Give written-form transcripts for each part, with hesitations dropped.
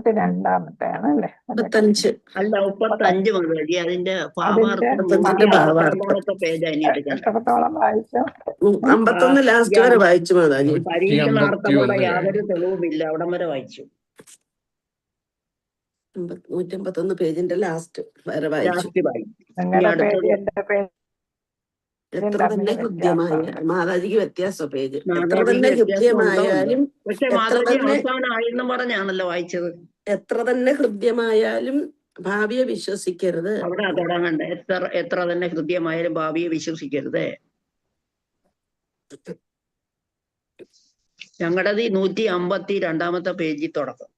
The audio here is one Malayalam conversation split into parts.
32-ാമത്തെയാണ് അല്ലേ? 35. അല്ല 35 മാതാജി. അതിന്റെ അതിന്റെ പേജ് എടുക്കണം. എത്രത്തോളം വായിച്ചു? 51 ലാസ്റ്റ് വരെ വായിച്ചു മാതാജി. പരീക്ഷണാർത്ഥമുള്ള യാതൊരു തെളിവുമില്ല, അവിടം വരെ വായിച്ചു. 151 പേജിന്റെ ലാസ്റ്റ് വരെ വായിച്ചു. നിങ്ങളുടെ പേജ് എന്റെ പേജ് എത്ര തന്നെ ഹൃദ്യമായ മാതാജിക്ക് വ്യത്യാസം പേജ്. എത്ര തന്നെ ഹൃദ്യമായാലും പക്ഷെ മാതാജി അവസാനമായെന്ന് പറഞ്ഞാണല്ലോ വായിച്ചത്. എത്ര തന്നെ ഹൃദ്യമായാലും ഭാവിയെ വിശ്വസിക്കരുത്. അവിടെ തുടങ്ങണ്ട. എത്ര തന്നെ ഹൃദ്യമായാലും ഭാവിയെ വിശ്വസിക്കരുത്. ഞങ്ങളുടേത് 152-ാമത്തെ പേജിൽ തുടക്കം.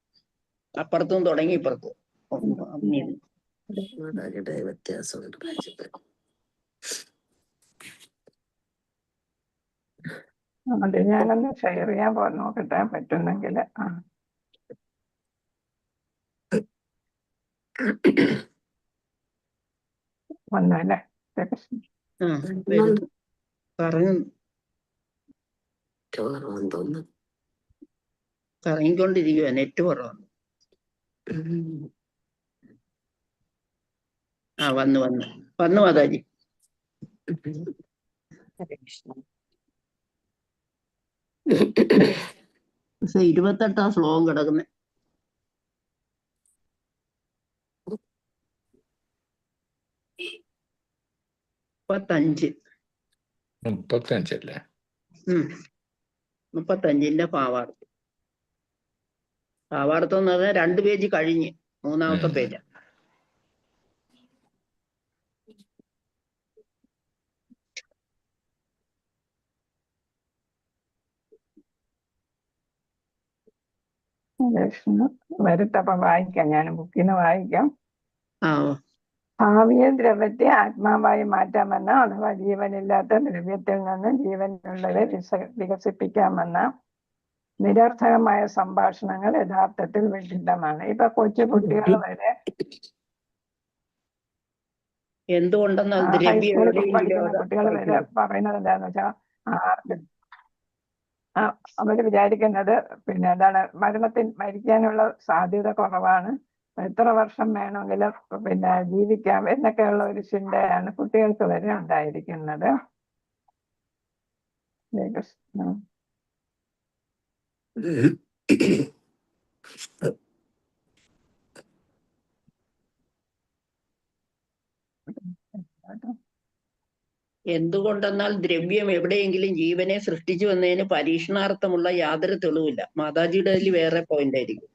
അപ്പുറത്തും തുടങ്ങി ഇപ്പുറത്തും. മാതാജിയുടെ വ്യത്യാസമുണ്ട് പേജിൽ. അത് ഞാനൊന്ന് ഷെയർ ചെയ്യാൻ നോക്കട്ടെ പറ്റുന്നെങ്കിൽ. വന്നല്ലേ കറങ്ങിക്കൊണ്ടിരിക്കുക. നെറ്റ് കുറവാണ്. വന്നു മാതാജി. 28-ാം ശ്ലോകം കിടക്കുന്നത്. മുപ്പത്തഞ്ചല്ലേ? 35-ന്റെ ഭാവാർത്ഥം. ഭാവാർത്ഥം എന്ന് പറഞ്ഞാൽ 2 പേജ് കഴിഞ്ഞ് 3-ാമത്തെ പേജ്. വരട്ടപ്പം വായിക്കാം. ഞാൻ ബുക്കിന് വായിക്കാം. ആ ഭാവിയെ ദ്രവ്യത്തെ ആത്മാവായി മാറ്റാമെന്ന അഥവാ ജീവനില്ലാത്ത ദ്രവ്യത്തിൽ നിന്ന് ജീവനുള്ളവരെ വികസിപ്പിക്കാമെന്ന നിരർത്ഥകമായ സംഭാഷണങ്ങൾ യഥാർത്ഥത്തിൽ വിഡിത്തമാണ്. ഇപ്പൊ കൊച്ചു കുട്ടികൾ വരെ ഹൈസ്കൂളിൽ പഠിക്കുന്ന കുട്ടികൾ വരെ പറയുന്നത് എന്താന്ന് വെച്ചാൽ അവര് വിചാരിക്കുന്നത് പിന്നെ എന്താണ്, മരിക്കാനുള്ള സാധ്യത കുറവാണ്, എത്ര വർഷം വേണമെങ്കിലും പിന്നെ ജീവിക്കാം എന്നൊക്കെയുള്ള ഒരു ചിന്തയാണ് കുട്ടികൾക്ക് വരെ ഉണ്ടായിരിക്കുന്നത്. എന്തുകൊണ്ടെന്നാൽ ദ്രവ്യം എവിടെയെങ്കിലും ജീവനെ സൃഷ്ടിച്ചു എന്നതിന് പരീക്ഷണാർത്ഥമുള്ള യാതൊരു തെളിവില്ല. മാതാജിയുടെ വേറെ പോയിന്റ് ആയിരിക്കും.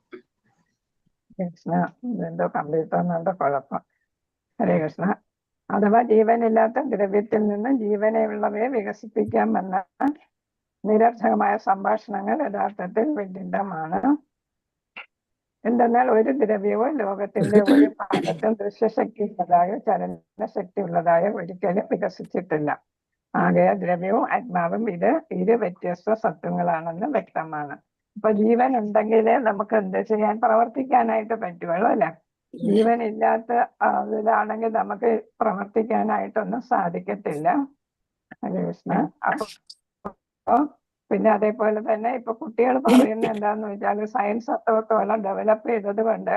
എന്തോ കമ്പ്യൂട്ടറിനെന്തോ കുഴപ്പം. ഹരേ കൃഷ്ണ. അഥവാ ജീവനില്ലാത്ത ദ്രവ്യത്തിൽ നിന്ന് ജീവനെയുള്ളവയെ വികസിപ്പിക്കാമെന്ന നിരർത്ഥകമായ സംഭാഷണങ്ങൾ യഥാർത്ഥത്തിൽ വിഡിത്തമാണ്. എന്തെന്നാൽ ഒരു ദ്രവ്യവും ലോകത്തിന്റെ ഒരു ഭാഗത്തും ദൃശ്യശക്തി ഉള്ളതായോ ചലനശക്തി ഉള്ളതായോ ഒരിക്കലും വികസിച്ചിട്ടില്ല. ആകെ ദ്രവ്യവും ആത്മാവും ഇരു വ്യത്യസ്ത സത്വങ്ങളാണെന്ന് വ്യക്തമാണ്. അപ്പൊ ജീവൻ ഉണ്ടെങ്കിലേ നമുക്ക് എന്ത് ചെയ്യാൻ, പ്രവർത്തിക്കാനായിട്ട് പറ്റുള്ളൂ അല്ലെ. ജീവൻ ഇല്ലാത്ത ഇതിലാണെങ്കിൽ നമുക്ക് പ്രവർത്തിക്കാനായിട്ടൊന്നും സാധിക്കത്തില്ല. ഹരേ കൃഷ്ണ. അപ്പൊ പിന്നെ അതേപോലെ തന്നെ ഇപ്പൊ കുട്ടികൾ പറയുന്നത് എന്താന്ന് വെച്ചാൽ സയൻസ് അത്രത്തോളം ഡെവലപ്പ് ചെയ്തത് കൊണ്ട്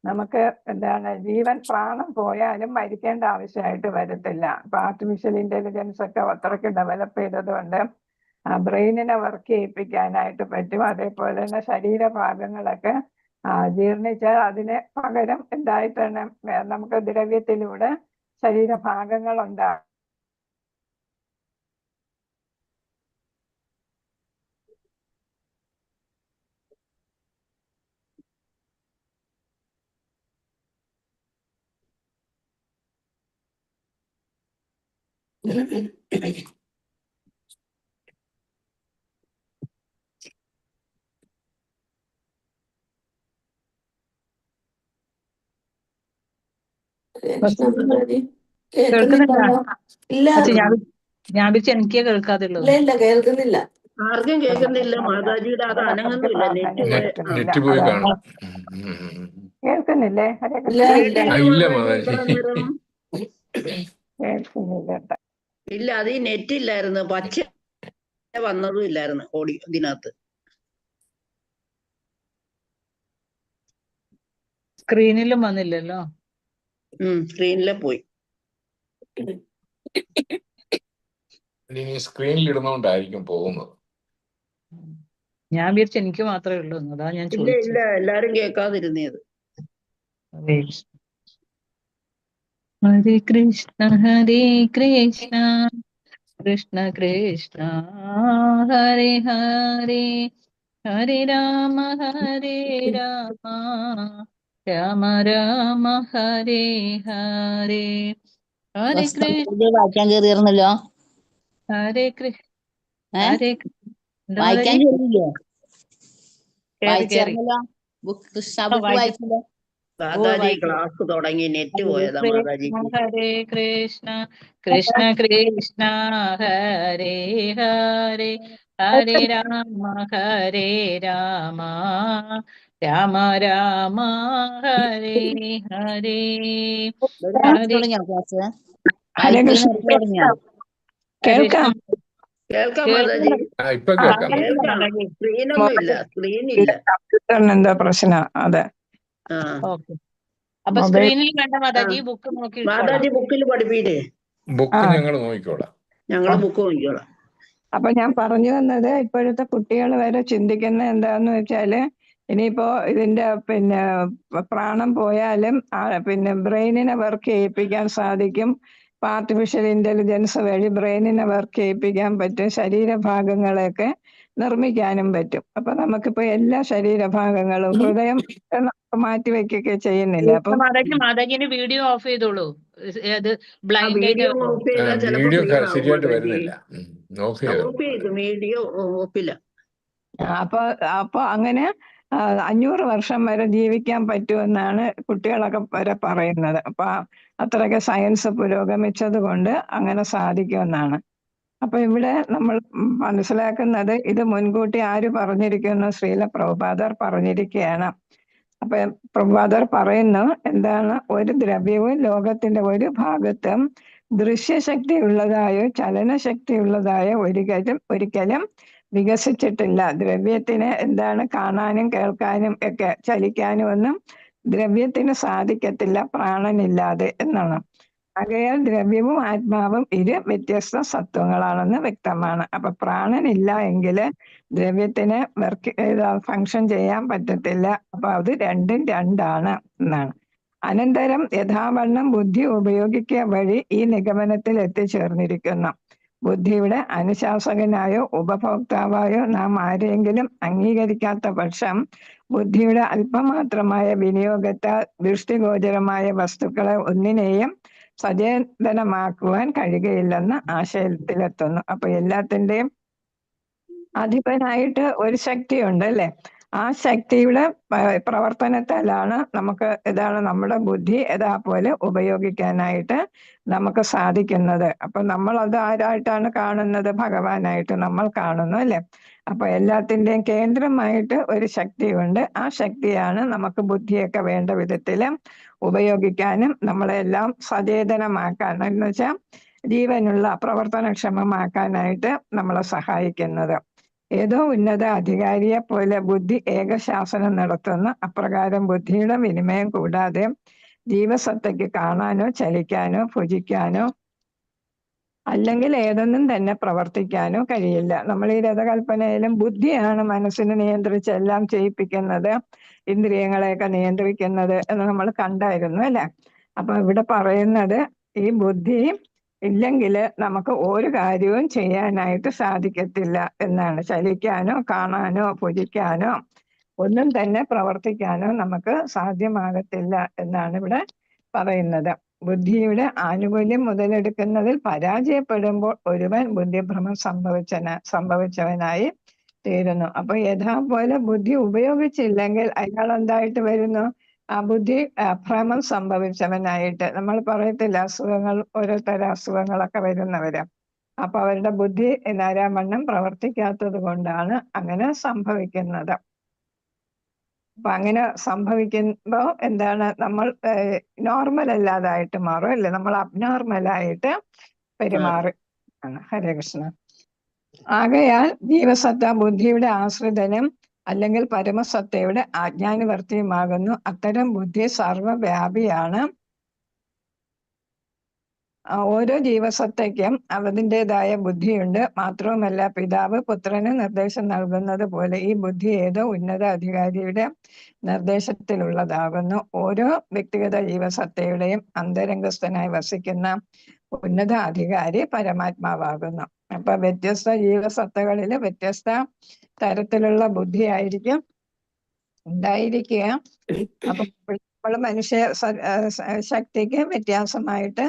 നമുക്ക് എന്താണ്, ജീവൻ പ്രാണം പോയാലും മരിക്കേണ്ട ആവശ്യമായിട്ട് വരത്തില്ല. ഇപ്പൊ ആർട്ടിഫിഷ്യൽ ഇന്റലിജൻസ് ഒക്കെ അത്രയ്ക്ക് ഡെവലപ്പ് ചെയ്തത് കൊണ്ട് ബ്രെയിനിനെ വർക്ക് ചെയ്യിപ്പിക്കാനായിട്ട് പറ്റും. അതേപോലെ തന്നെ ശരീരഭാഗങ്ങളൊക്കെ ജീർണിച്ചാൽ അതിന് പകരം എന്തായിട്ടാണ് നമുക്ക് ദ്രവ്യത്തിലൂടെ ശരീരഭാഗങ്ങൾ ഉണ്ടാകും. ഞാൻ എനിക്ക് കേൾക്കാതുള്ളൂ. ഇല്ല കേൾക്കുന്നില്ല. ആർക്കും കേൾക്കുന്നില്ല. മാതാജിയുടെ അത് അനങ്ങുന്നില്ല. നെറ്റ് പോയി കാണും. കേൾക്കുന്നില്ലേ? ഇല്ല, അത് ഈ നെറ്റ് ഇല്ലായിരുന്നു. പച്ച വന്നതും ഇല്ലായിരുന്നു ഓഡിയോ ഇതിനകത്ത്. സ്ക്രീനിലും വന്നില്ലല്ലോ. സ്ക്രീനിലെ പോയി. ഇനി സ്ക്രീനിൽ ഇടുന്നോണ്ടായിരിക്കും പോകുന്നത്. ഞാൻ വിചാരിച്ചു എനിക്ക് മാത്രമേ ഉള്ളൂ എന്ന്. അതാ ഞാൻ ഇല്ല ചോദിച്ചത്. എല്ലാരും കേൾക്കാതിരുന്നത്. ഹരേ കൃഷ്ണ ഹരേ കൃഷ്ണ കൃഷ്ണ കൃഷ്ണ ഹരേ ഹരേ ഹരേ രാമ രാമ രാമ ഹരേ ഹരേ ഹരേ കൃഷ്ണ വായിക്കാൻ കയറിയിരുന്നല്ലോ. ഹരേ കൃഷ്ണ ഹരേ വായിക്കാൻ കയറിയില്ലേ? കേറി വായിച്ചായിരുന്നല്ലോ. കൃഷ്ണ ബുക്ക് വായിച്ചല്ലോ. മാതാജി ക്ലാസ് തുടങ്ങി നെറ്റ് പോയതാ മാതാജിക്ക്. ഹരേ കൃഷ്ണ കൃഷ്ണ കൃഷ്ണ ഹരേ ഹരേ ഹരേ രാമ രാമ രാമ ഹരേ ഹരേ തുടങ്ങിയോ ക്ലാസ്? ഹരേ വായിക്കൽ കൃഷ്ണ തുടങ്ങിയോ? കേൾക്കാം. കേൾക്കാം മാതാജി. ഇപ്പൊ കേൾക്കാം. സ്ക്രീനൊന്നും ഇല്ല, സ്ക്രീനില്ല. കമ്പ്യൂട്ടറിന് എന്താ പ്രശ്നം? അതെ. ഓക്കെ. അപ്പൊ സ്ക്രീനിൽ കണ്ട മാതാജി ബുക്ക് നോക്കി മാതാജി ബുക്കിൽ പഠിപ്പീരേ. ബുക്ക് ഞങ്ങൾ നോക്കിക്കോളാം. ഞങ്ങള് ബുക്ക് നോക്കിക്കോളാം. അപ്പൊ ഞാൻ പറഞ്ഞു വന്നത്, ഇപ്പോഴത്തെ കുട്ടികൾ വരെ ചിന്തിക്കുന്ന എന്താന്ന് വെച്ചാല്, ഇനിയിപ്പോ ഇതിന്റെ പ്രാണം പോയാലും പിന്നെ ബ്രെയിനിനെ വർക്ക് ചെയ്യിപ്പിക്കാൻ സാധിക്കും. ആർട്ടിഫിഷ്യൽ ഇന്റലിജൻസ് വഴി ബ്രെയിനിനെ വർക്ക് ചെയ്യിപ്പിക്കാൻ പറ്റും. ശരീരഭാഗങ്ങളെയൊക്കെ നിർമ്മിക്കാനും പറ്റും. അപ്പൊ നമുക്കിപ്പോ എല്ലാ ശരീരഭാഗങ്ങളും, ഹൃദയം മാറ്റിവെക്കുകയൊക്കെ ചെയ്യുന്നില്ല. അപ്പൊ മാതാജിന്റെ വീഡിയോ ഓഫ് ചെയ്തോളൂ. അത് ബ്ലൈൻഡ് വീഡിയോ ആയിട്ട് ഓഫ് ചെയ്താൽ ചിലപ്പോ വീഡിയോ ക്ലിയർ ആവും ശരിയായിട്ട് മാതാജി. വരുന്നില്ല. ഓഫ് ചെയ്തു, വീഡിയോ ഓഫില്ല. അപ്പൊ അങ്ങനെ 500 വർഷം വരെ ജീവിക്കാൻ പറ്റുമെന്നാണ് കുട്ടികളൊക്കെ വരെ പറയുന്നത്. അപ്പൊ അത്രയൊക്കെ സയൻസ് പുരോഗമിച്ചത് കൊണ്ട് അങ്ങനെ സാധിക്കുമെന്നാണ്. അപ്പൊ ഇവിടെ നമ്മൾ മനസ്സിലാക്കുന്നത്, ഇത് മുൻകൂട്ടി ആര് പറഞ്ഞിരിക്കുന്നു? ശ്രീല പ്രഭുപാദർ പറഞ്ഞിരിക്കുകയാണ്. അപ്പൊ പ്രഭുപാദർ പറയുന്നു, എന്താണ്? ഒരു ദ്രവ്യവും ലോകത്തിന്റെ ഒരു ഭാഗത്തും ദൃശ്യശക്തി ഉള്ളതായോ ചലനശക്തി ഉള്ളതായോ ഒരിക്കലും വികസിച്ചിട്ടില്ല. ദ്രവ്യത്തിന് എന്താണ്? കാണാനും കേൾക്കാനും ഒക്കെ ചലിക്കാനും ഒന്നും ദ്രവ്യത്തിന് സാധിക്കത്തില്ല പ്രാണനില്ലാതെ എന്നാണ്. ആകയാൽ ദ്രവ്യവും ആത്മാവും വ്യത്യസ്ത സത്വങ്ങളാണെന്ന് വ്യക്തമാണ്. അപ്പൊ പ്രാണനില്ല എങ്കിൽ ദ്രവ്യത്തിന് ഫങ്ഷൻ ചെയ്യാൻ പറ്റത്തില്ല. അപ്പൊ അത് രണ്ടും രണ്ടാണ് എന്നാണ്. അനന്തരം യഥാവണ്ണം ബുദ്ധി ഉപയോഗിക്കുക വഴി ഈ നിഗമനത്തിൽ എത്തിച്ചേർന്നിരിക്കുന്നു. ബുദ്ധിയുടെ അനുശാസകനായോ ഉപഭോക്താവായോ നാം ആരെങ്കിലും അംഗീകരിക്കാത്ത പക്ഷം ബുദ്ധിയുടെ അല്പമാത്രമായ വിനിയോഗത്താൽ ദൃഷ്ടിഗോചരമായ വസ്തുക്കളെ ഒന്നിനെയും സചേതനമാക്കുവാൻ കഴിയുകയില്ലെന്ന ആശയത്തിലെത്തുന്നു. അപ്പൊ എല്ലാത്തിന്റെയും അധിപനായിട്ട് ഒരു ശക്തിയുണ്ട് അല്ലെ? ആ ശക്തിയുടെ പ്രവർത്തനത്താലാണ് നമുക്ക് നമ്മുടെ ബുദ്ധി പോലെ ഉപയോഗിക്കാനായിട്ട് നമുക്ക് സാധിക്കുന്നത്. അപ്പൊ നമ്മൾ അത് ആരായിട്ടാണ് കാണുന്നത്? ഭഗവാനായിട്ട് നമ്മൾ കാണുന്നു അല്ലെ? അപ്പൊ എല്ലാത്തിന്റെയും കേന്ദ്രമായിട്ട് ഒരു ശക്തിയുണ്ട്. ആ ശക്തിയാണ് നമുക്ക് ബുദ്ധിയൊക്കെ വേണ്ട വിധത്തില് ഉപയോഗിക്കാനും നമ്മളെല്ലാം സചേതനമാക്കാൻ, എന്ന് വെച്ചാൽ ജീവനുള്ള പ്രവർത്തനക്ഷമമാക്കാനായിട്ട് നമ്മളെ സഹായിക്കുന്നത്. ഏതോ ഉന്നത അധികാരിയെ പോലെ ബുദ്ധി ഏകശാസനം നടത്തുന്ന അപ്രകാരം ബുദ്ധിയുടെ വിനിമയം കൂടാതെ ജീവസത്തയ്ക്ക് കാണാനോ ചലിക്കാനോ ഭുജിക്കാനോ അല്ലെങ്കിൽ ഏതൊന്നും തന്നെ പ്രവർത്തിക്കാനോ കഴിയില്ല. നമ്മൾ ഈ രഥകൽപ്പനയിലും ബുദ്ധിയാണ് മനസ്സിനെ നിയന്ത്രിച്ച് എല്ലാം ചെയ്യിപ്പിക്കുന്നത്, ഇന്ദ്രിയങ്ങളെയൊക്കെ നിയന്ത്രിക്കുന്നത് എന്ന് നമ്മൾ കണ്ടായിരുന്നു അല്ലെ? അപ്പൊ ഇവിടെ പറയുന്നത്, ഈ ബുദ്ധി ഇല്ലെങ്കിൽ നമുക്ക് ഒരു കാര്യവും ചെയ്യാനായിട്ട് സാധിക്കത്തില്ല എന്നാണ്. ചലിക്കാനോ കാണാനോ ഭുജിക്കാനോ ഒന്നും തന്നെ പ്രവർത്തിക്കാനോ നമുക്ക് സാധ്യമാകത്തില്ല എന്നാണ് ഇവിടെ പറയുന്നത്. ബുദ്ധിയുടെ ആനുകൂല്യം മുതലെടുക്കുന്നതിൽ പരാജയപ്പെടുമ്പോൾ ഒരുവൻ ബുദ്ധിഭ്രമം സംഭവിച്ചവനായി തീരുന്നു. അപ്പൊ യഥാപോലെ ബുദ്ധി ഉപയോഗിച്ചില്ലെങ്കിൽ അയാൾ എന്തായിട്ട് വരുന്നു? ആ ബുദ്ധി ഭ്രമം സംഭവിച്ചവനായിട്ട്. നമ്മൾ പറയത്തില്ല, അസുഖങ്ങൾ, ഓരോരുത്തര അസുഖങ്ങളൊക്കെ വരുന്നവര്. അപ്പൊ അവരുടെ ബുദ്ധി നേരാവണ്ണം പ്രവർത്തിക്കാത്തത് കൊണ്ടാണ് അങ്ങനെ സംഭവിക്കുന്നത്. അപ്പൊ അങ്ങനെ സംഭവിക്കുമ്പോ എന്താണ്? നമ്മൾ നോർമൽ അല്ലാതായിട്ട് മാറും അല്ലെ? നമ്മൾ അബ്നോർമലായിട്ട് പെരുമാറി. ഹരേ കൃഷ്ണ. ആകയാൽ ജീവസത്ത ബുദ്ധിയുടെ ആശ്രിതനും അല്ലെങ്കിൽ പരമസത്തയുടെ ആജ്ഞാനുവർത്തിയുമാകുന്നു. അത്തരം ബുദ്ധി സർവവ്യാപിയാണ്. ഓരോ ജീവസത്തയ്ക്കും അതിൻ്റെതായ ബുദ്ധിയുണ്ട്. മാത്രവുമല്ല പിതാവ് പുത്രന് നിർദ്ദേശം നൽകുന്നത് പോലെ ഈ ബുദ്ധി ഏതോ ഉന്നത അധികാരിയുടെ നിർദ്ദേശത്തിലുള്ളതാകുന്നു. ഓരോ വ്യക്തിഗത ജീവസത്തയുടെയും അന്തരംഗസ്ഥനായി വസിക്കുന്ന ഉന്നത അധികാരി പരമാത്മാവാകുന്നു. അപ്പൊ വ്യത്യസ്ത ജീവസത്തകളിൽ വ്യത്യസ്ത തരത്തിലുള്ള ബുദ്ധിയായിരിക്കും ഉണ്ടായിരിക്കുക. അപ്പൊ നമ്മൾ മനുഷ്യ ശക്തിക്ക് വ്യത്യാസമായിട്ട്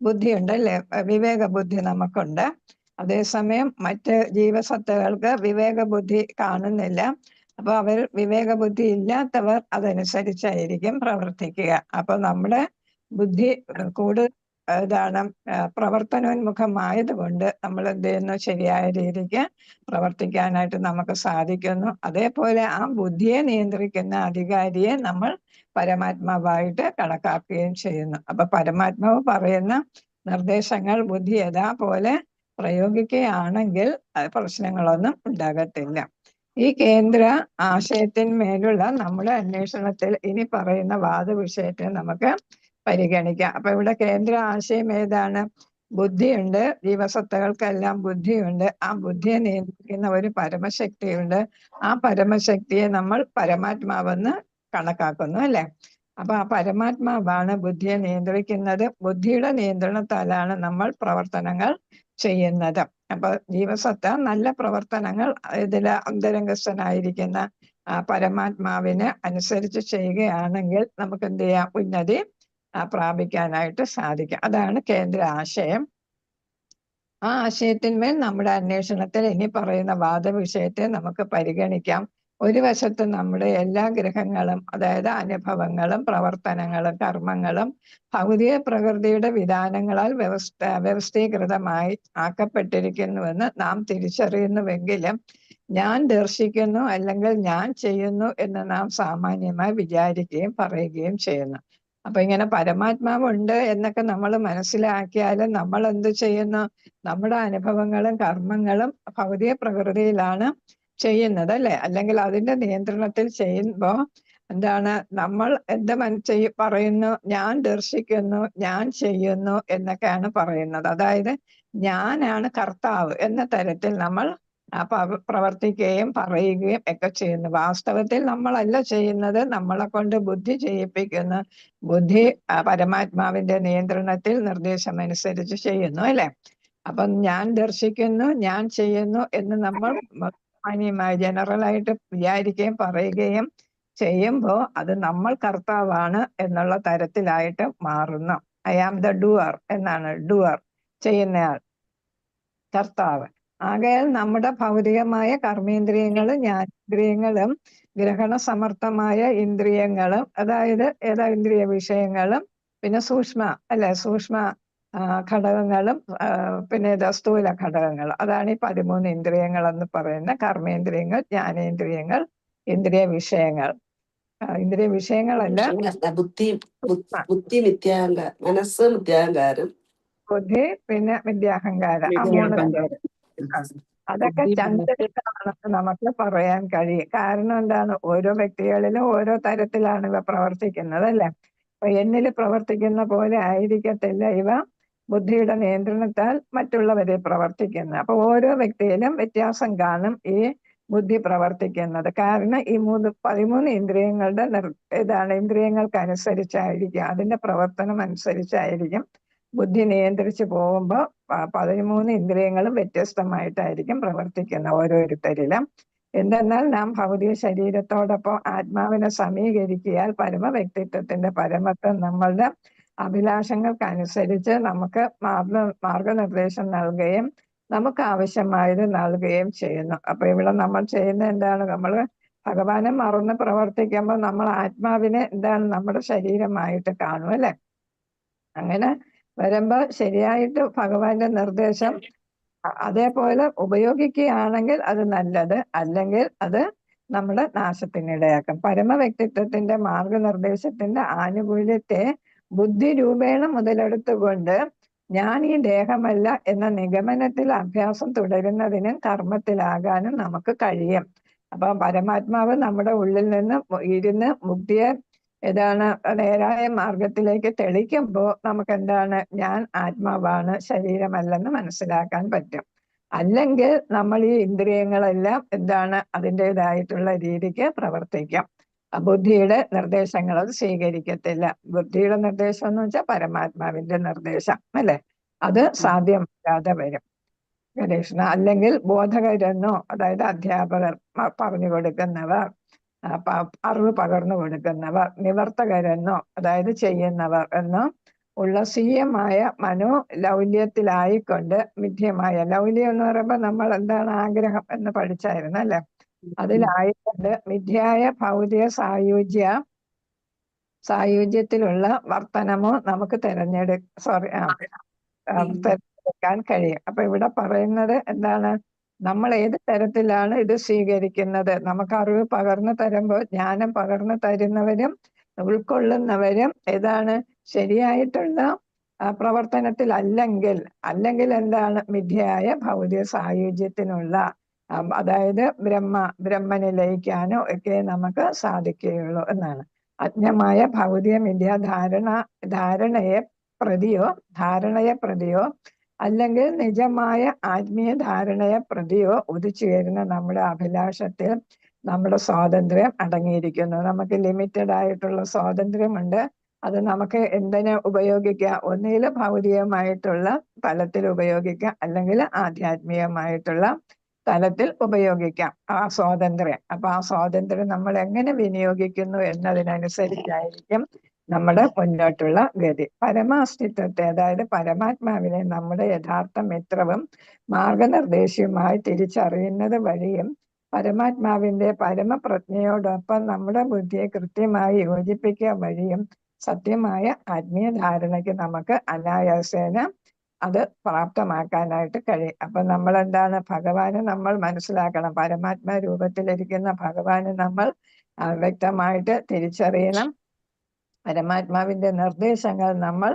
ബുദ്ധിയുണ്ട് അല്ലെ, വിവേക ബുദ്ധി നമുക്കുണ്ട്. അതേസമയം മറ്റ് ജീവസത്തകൾക്ക് വിവേക ബുദ്ധി കാണുന്നില്ല. അപ്പൊ അവർ വിവേക ബുദ്ധി ഇല്ലാത്തവർ അതനുസരിച്ചായിരിക്കും പ്രവർത്തിക്കുക. അപ്പൊ നമ്മുടെ ബുദ്ധി കൂടുതൽ ഇതാണ് പ്രവർത്തനോന്മുഖമായത് കൊണ്ട് നമ്മൾ എന്ത് ചെയ്യുന്നു, ശരിയായ രീതിക്ക് പ്രവർത്തിക്കാനായിട്ട് നമുക്ക് സാധിക്കുന്നു. അതേപോലെ ആ ബുദ്ധിയെ നിയന്ത്രിക്കുന്ന അധികാരിയെ നമ്മൾ പരമാത്മാവായിട്ട് കണക്കാക്കുകയും ചെയ്യുന്നു. അപ്പൊ പരമാത്മാവ് പറയുന്ന നിർദ്ദേശങ്ങൾ ബുദ്ധി യഥാപോലെ പ്രയോഗിക്കുകയാണെങ്കിൽ പ്രശ്നങ്ങളൊന്നും ഉണ്ടാകത്തില്ല. ഈ കേന്ദ്ര ആശയത്തിന്മേലുള്ള നമ്മുടെ അന്വേഷണത്തിൽ ഇനി പറയുന്ന വാദവിഷയത്തെ നമുക്ക് പരിഗണിക്കാം. അപ്പൊ ഇവിടെ കേന്ദ്ര ആശയം ഏതാണ്? ബുദ്ധിയുണ്ട്, ജീവസത്തകൾക്കെല്ലാം ബുദ്ധിയുണ്ട്. ആ ബുദ്ധിയെ നിയന്ത്രിക്കുന്ന ഒരു പരമശക്തിയുണ്ട്. ആ പരമശക്തിയെ നമ്മൾ പരമാത്മാവെന്ന് കണക്കാക്കുന്നു അല്ലെ. അപ്പൊ ആ പരമാത്മാവാണ് ബുദ്ധിയെ നിയന്ത്രിക്കുന്നത്. ബുദ്ധിയുടെ നിയന്ത്രണത്താലാണ് നമ്മൾ പ്രവർത്തനങ്ങൾ ചെയ്യുന്നത്. അപ്പൊ ജീവസത്ത നല്ല പ്രവർത്തനങ്ങൾ ഇതിൽ അന്തരംഗസ്ഥനായിരിക്കുന്ന പരമാത്മാവിന് അനുസരിച്ച് ചെയ്യുകയാണെങ്കിൽ നമുക്ക് എന്ത് ചെയ്യാം, ഉന്നതി പ്രാപിക്കാനായിട്ട് സാധിക്കും. അതാണ് കേന്ദ്ര ആശയം. ആ ആശയത്തിന്മേൽ നമ്മുടെ അന്വേഷണത്തിൽ ഇനി പറയുന്ന വാദവിഷയത്തെ നമുക്ക് പരിഗണിക്കാം. ഒരു വശത്ത് നമ്മുടെ എല്ലാ ഗ്രഹങ്ങളും, അതായത് അനുഭവങ്ങളും പ്രവർത്തനങ്ങളും കർമ്മങ്ങളും ഭൗതിക പ്രകൃതിയുടെ വിധാനങ്ങളാൽ വ്യവസ്ഥീകൃതമായി ആക്കപ്പെട്ടിരിക്കുന്നുവെന്ന് നാം തിരിച്ചറിയുന്നുവെങ്കിലും ഞാൻ ദർശിക്കുന്നു അല്ലെങ്കിൽ ഞാൻ ചെയ്യുന്നു എന്ന് നാം സാമാന്യമായി വിചാരിക്കുകയും പറയുകയും ചെയ്യുന്നു. അപ്പൊ ഇങ്ങനെ പരമാത്മാവുണ്ട് എന്നൊക്കെ നമ്മൾ മനസ്സിലാക്കിയാലും നമ്മൾ എന്ത് ചെയ്യുന്നു, നമ്മുടെ അനുഭവങ്ങളും കർമ്മങ്ങളും ഭൗതിക പ്രകൃതിയിലാണ് ചെയ്യുന്നത് അല്ലെ. അല്ലെങ്കിൽ അതിന്റെ നിയന്ത്രണത്തിൽ ചെയ്യുമ്പോ എന്താണ്, നമ്മൾ എന്ത് പറയുന്നു, ഞാൻ ദർശിക്കുന്നു, ഞാൻ ചെയ്യുന്നു എന്നൊക്കെയാണ് പറയുന്നത്. അതായത് ഞാനാണ് കർത്താവ് എന്ന തരത്തിൽ നമ്മൾ പ്രവർത്തിക്കുകയും പറയുകയും ഒക്കെ ചെയ്യുന്നു. വാസ്തവത്തിൽ നമ്മളല്ല ചെയ്യുന്നത്, നമ്മളെ കൊണ്ട് ബുദ്ധി ചെയ്യിപ്പിക്കുന്നു. ബുദ്ധി പരമാത്മാവിന്റെ നിയന്ത്രണത്തിൽ നിർദ്ദേശമനുസരിച്ച് ചെയ്യുന്നു അല്ലെ. അപ്പം ഞാൻ ദർശിക്കുന്നു, ഞാൻ ചെയ്യുന്നു എന്ന് നമ്മൾ മാന്യമായി ജനറലായിട്ട് വിചാരിക്കുകയും പറയുകയും ചെയ്യുമ്പോൾ അത് നമ്മൾ കർത്താവാണ് എന്നുള്ള തരത്തിലായിട്ട് മാറുന്നു. ഐ ആം ദ ഡൂവർ എന്നാണ്, ഡൂവർ ചെയ്യുന്നയാൾ, കർത്താവ്. ആകയാൽ നമ്മുടെ ഭൗതികമായ കർമ്മേന്ദ്രിയങ്ങളും ജ്ഞാനേന്ദ്രിയങ്ങളും ഗ്രഹണ സമർത്ഥമായ ഇന്ദ്രിയങ്ങളും, അതായത് ഏതാ ഇന്ദ്രിയ വിഷയങ്ങളും, പിന്നെ സൂക്ഷ്മ അല്ലെ, സൂക്ഷ്മ ഘടകങ്ങളും, പിന്നെ സ്ഥൂല ഘടകങ്ങൾ, അതാണ് ഈ 13 ഇന്ദ്രിയങ്ങൾ എന്ന് പറയുന്ന കർമ്മേന്ദ്രിയങ്ങൾ, ജ്ഞാനേന്ദ്രിയങ്ങൾ, ഇന്ദ്രിയ വിഷയങ്ങൾ. ഇന്ദ്രിയ വിഷയങ്ങളല്ല, ബുദ്ധി മിഥ്യാഹങ്കാരം, മനസ്സ് മിഥ്യാഹങ്കാരം, ബുദ്ധി പിന്നെ വിദ്യാഹങ്കാരം, ആ 3 അതൊക്കെ ചഞ്ചലമാണെന്ന് നമുക്ക് പറയാൻ കഴിയും. കാരണം എന്താണ്, ഓരോ വ്യക്തികളിലും ഓരോ തരത്തിലാണ് ഇവ പ്രവർത്തിക്കുന്നത് അല്ലെ. അപ്പൊ എന്നിൽ പ്രവർത്തിക്കുന്ന പോലെ ആയിരിക്കത്തില്ല ഇവ ബുദ്ധിയുടെ നിയന്ത്രണത്താൽ മറ്റുള്ളവരെ പ്രവർത്തിക്കുന്നത്. അപ്പൊ ഓരോ വ്യക്തിയിലും വ്യത്യാസം കാണും ഈ ബുദ്ധി പ്രവർത്തിക്കുന്നത്. കാരണം ഈ 13 ഇന്ദ്രിയങ്ങളുടെ ഇന്ദ്രിയങ്ങൾക്ക് അനുസരിച്ചായിരിക്കും, അതിന്റെ പ്രവർത്തനം അനുസരിച്ചായിരിക്കും ബുദ്ധി നിയന്ത്രിച്ചു പോകുമ്പോൾ 13 ഇന്ദ്രിയങ്ങളും വ്യത്യസ്തമായിട്ടായിരിക്കും പ്രവർത്തിക്കുന്നത് ഓരോരുത്തരിലും. എന്തെന്നാൽ നാം ഭൗതിക ശരീരത്തോടൊപ്പം ആത്മാവിനെ സമീകരിക്കിയാൽ പരമ വ്യക്തിത്വത്തിന്റെ പരമത്വം നമ്മളുടെ അഭിലാഷങ്ങൾക്കനുസരിച്ച് നമുക്ക് മാർഗനിർദ്ദേശം നൽകുകയും നമുക്ക് ആവശ്യമായത് നൽകുകയും ചെയ്യുന്നു. അപ്പൊ ഇവിടെ നമ്മൾ ചെയ്യുന്ന എന്താണ്, നമ്മൾ ഭഗവാനെ മറന്ന് പ്രവർത്തിക്കുമ്പോൾ നമ്മൾ ആത്മാവിനെ എന്താണ്, നമ്മുടെ ശരീരമായിട്ട് കാണും അല്ലെ. അങ്ങനെ വരുമ്പോ ശരിയായിട്ട് ഭഗവാന്റെ നിർദ്ദേശം അതേപോലെ ഉപയോഗിക്കുകയാണെങ്കിൽ അത് നല്ലത്, അല്ലെങ്കിൽ അത് നമ്മുടെ നാശത്തിനിടയാക്കും. പരമവ്യക്തിത്വത്തിന്റെ മാർഗനിർദ്ദേശത്തിന്റെ ആനുകൂല്യത്തെ ബുദ്ധി രൂപേണ മുതലെടുത്തുകൊണ്ട് ഞാൻ ഈ ദേഹമല്ല എന്ന നിഗമനത്തിൽ അഭ്യാസം തുടരുന്നതിനും കർമ്മത്തിലാകാനും നമുക്ക് കഴിയും. അപ്പൊ പരമാത്മാവ് നമ്മുടെ ഉള്ളിൽ നിന്ന് ഇരുന്ന് മുക്തിയെ ഏതാണ് നേരായ മാർഗത്തിലേക്ക് തെളിക്കുമ്പോൾ നമുക്ക് എന്താണ് ഞാൻ ആത്മാവാണ് ശരീരമല്ലെന്ന് മനസ്സിലാക്കാൻ പറ്റും. അല്ലെങ്കിൽ നമ്മൾ ഈ ഇന്ദ്രിയങ്ങളെല്ലാം എന്താണ് അതിൻ്റെതായിട്ടുള്ള രീതിക്ക് പ്രവർത്തിക്കാം. ബുദ്ധിയുടെ നിർദ്ദേശങ്ങൾ അത് സ്വീകരിക്കത്തില്ല. ബുദ്ധിയുടെ നിർദ്ദേശം എന്ന് വെച്ചാൽ പരമാത്മാവിന്റെ നിർദ്ദേശം അല്ലെ, അത് സാധ്യമല്ലാതെ വരും. ഗണേശന അല്ലെങ്കിൽ ബോധകരെന്നോ അതായത് അധ്യാപകർ പറഞ്ഞു കൊടുക്കുന്നവർ, അറിവ് പകർന്നു കൊടുക്കുന്നവർ, നിവർത്തകരെന്നോ അതായത് ചെയ്യുന്നവർ എന്നോ ഉള്ള സ്വീയമായ മനോലൗല്യത്തിലായിക്കൊണ്ട് മിഥ്യമായ ലൗല്യം എന്ന് പറയുമ്പോൾ നമ്മൾ എന്താണ് ആഗ്രഹം എന്ന് പഠിച്ചായിരുന്നു അല്ലെ, അതിലായിക്കൊണ്ട് മിഥ്യായ ഭൗതിക സായുജ്യത്തിലുള്ള വർത്തനമോ നമുക്ക് തിരഞ്ഞെടുക്കാൻ കഴിയും. അപ്പൊ ഇവിടെ പറയുന്നത് എന്താണ്, നമ്മൾ ഏത് തരത്തിലാണ് ഇത് സ്വീകരിക്കുന്നത്. നമുക്ക് അറിവ് പകർന്നു തരുമ്പോൾ ജ്ഞാനം പകർന്നു തരുന്നവരും ഉൾക്കൊള്ളുന്നവരും ഏതാണ് ശരിയായിട്ടുള്ള പ്രവർത്തനത്തിൽ അല്ലെങ്കിൽ എന്താണ് മിഥ്യയായ ഭൗതിക സായുജ്യത്തിനുള്ള അതായത് ബ്രഹ്മനെ ലയിക്കാനോ ഒക്കെ നമുക്ക് സാധിക്കുകയുള്ളൂ എന്നാണ്. അജ്ഞമായ ഭൗതിക മിഥ്യ ധാരണയെ പ്രതിയോ അല്ലെങ്കിൽ നിജമായ ആത്മീയ ധാരണയെ പ്രതിയോ ഉദിച്ചുയരുന്ന നമ്മുടെ അഭിലാഷത്തിൽ നമ്മുടെ സ്വാതന്ത്ര്യം അടങ്ങിയിരിക്കുന്നു. നമുക്ക് ലിമിറ്റഡ് ആയിട്ടുള്ള സ്വാതന്ത്ര്യമുണ്ട്. അത് നമുക്ക് എന്തിനെ ഉപയോഗിക്കാം, ഒന്നിൽ ഭൗതികമായിട്ടുള്ള തലത്തിൽ ഉപയോഗിക്കാം, അല്ലെങ്കിൽ ആധ്യാത്മികമായിട്ടുള്ള തലത്തിൽ ഉപയോഗിക്കാം ആ സ്വാതന്ത്ര്യം. അപ്പൊ ആ സ്വാതന്ത്ര്യം നമ്മൾ എങ്ങനെ വിനിയോഗിക്കുന്നു എന്നതിനനുസരിച്ചായിരിക്കും നമ്മുടെ മുന്നോട്ടുള്ള ഗതി. പരമാസ്തിത്വത്തെ അതായത് പരമാത്മാവിനെ നമ്മുടെ യഥാർത്ഥ മിത്രവും മാർഗനിർദ്ദേശവുമായി തിരിച്ചറിയുന്നത് വഴിയും പരമാത്മാവിന്റെ പരമപ്രജ്ഞയോടൊപ്പം നമ്മുടെ ബുദ്ധിയെ കൃത്യമായി യോജിപ്പിക്കുക വഴിയും സത്യമായ ആത്മീയ ധാരണയ്ക്ക് നമുക്ക് അനായാസേന അത് പ്രാപ്തമാക്കാനായിട്ട് കഴിയും. അപ്പൊ നമ്മൾ എന്താണ്, ഭഗവാനെ നമ്മൾ മനസ്സിലാക്കണം. പരമാത്മാ രൂപത്തിലിരിക്കുന്ന ഭഗവാനെ നമ്മൾ വ്യക്തമായിട്ട് തിരിച്ചറിയണം. പരമാത്മാവിന്റെ നിർദ്ദേശങ്ങൾ നമ്മൾ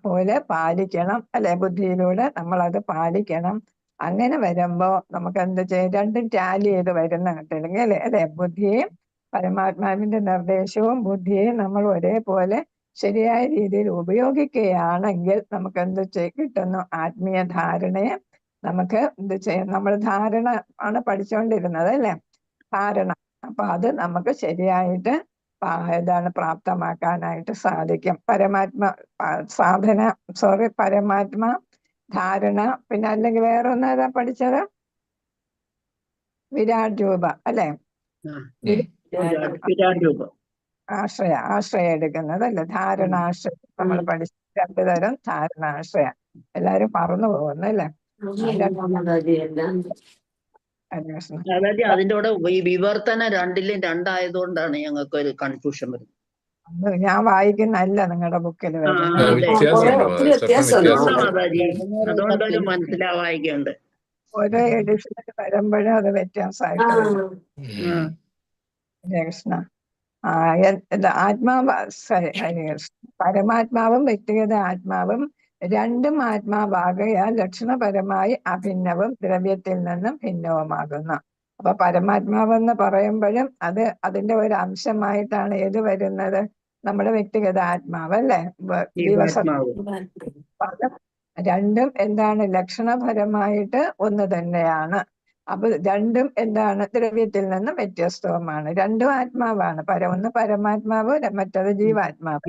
പോലെ പാലിക്കണം അല്ലെ, ബുദ്ധിയിലൂടെ നമ്മൾ അത് പാലിക്കണം. അങ്ങനെ വരുമ്പോ നമുക്ക് എന്ത് ചെയ്യും, രണ്ടും ടാലി ചെയ്ത് വരുന്ന കിട്ടില്ലെങ്കിൽ അല്ലെ, ബുദ്ധിയെയും പരമാത്മാവിന്റെ നിർദ്ദേശവും ബുദ്ധിയെയും നമ്മൾ ഒരേപോലെ ശരിയായ രീതിയിൽ ഉപയോഗിക്കുകയാണെങ്കിൽ നമുക്ക് എന്ത് കിട്ടുന്നു, ആത്മീയ ധാരണയെ നമുക്ക് എന്ത് ചെയ്യും, നമ്മൾ ധാരണ ആണ് പഠിച്ചുകൊണ്ടിരുന്നത് അല്ലെ, ധാരണ. അപ്പൊ അത് നമുക്ക് ശരിയായിട്ട് പ്രാപ്തമാക്കാനായിട്ട് സാധിക്കും. പരമാത്മ ധാരണ, പിന്നെ അല്ലെങ്കിൽ വേറെ ഒന്ന് ഏതാ പഠിച്ചത്, വിരാട് രൂപ അല്ലെ, വിരാട് രൂപം ആശ്രയ എടുക്കുന്നത് അല്ലെ, ധാരണാശ്രയം നമ്മൾ പഠിച്ച 2 തരം ധാരണാശ്രയ. എല്ലാരും മറന്നു പോകുന്നു അല്ലെ. അതായത് അതിന്റെ കൂടെ ഈ വിവർത്തന 2-ലും 2 ആയതുകൊണ്ടാണ് ഞങ്ങൾക്ക് ഒരു കൺഫ്യൂഷൻ വരുന്നത്. ഞാൻ വായിക്കുന്നല്ല നിങ്ങളുടെ ബുക്കിൽ മാതാജി, അതുകൊണ്ടൊരു മനസ്സിലാവായിക്കുണ്ട്. ഓരോ എഡിഷനിൽ വരുമ്പോഴും അത് വ്യത്യാസമായിട്ട് വരും. കൃഷ്ണ പരമാത്മാവും വ്യക്തിഗത ആത്മാവും രണ്ടും ആത്മാവാകയാൽ ലക്ഷണപരമായി അഭിന്നവും ദ്രവ്യത്തിൽ നിന്നും ഭിന്നവുമാകുന്നു. അപ്പൊ പരമാത്മാവെന്ന് പറയുമ്പോഴും അത് അതിന്റെ ഒരു അംശമായിട്ടാണ് ഏത് വരുന്നത്, നമ്മുടെ വ്യക്തിഗത ആത്മാവ് അല്ലെ. രണ്ടും എന്താണ്, ലക്ഷണപരമായിട്ട് ഒന്ന് തന്നെയാണ്. അപ്പൊ രണ്ടും എന്താണ്, ദ്രവ്യത്തിൽ നിന്നും വ്യത്യസ്തവുമാണ്. രണ്ടും ആത്മാവാണ്. ഒന്ന് പരമാത്മാവ്, മറ്റത് ജീവാത്മാവ്.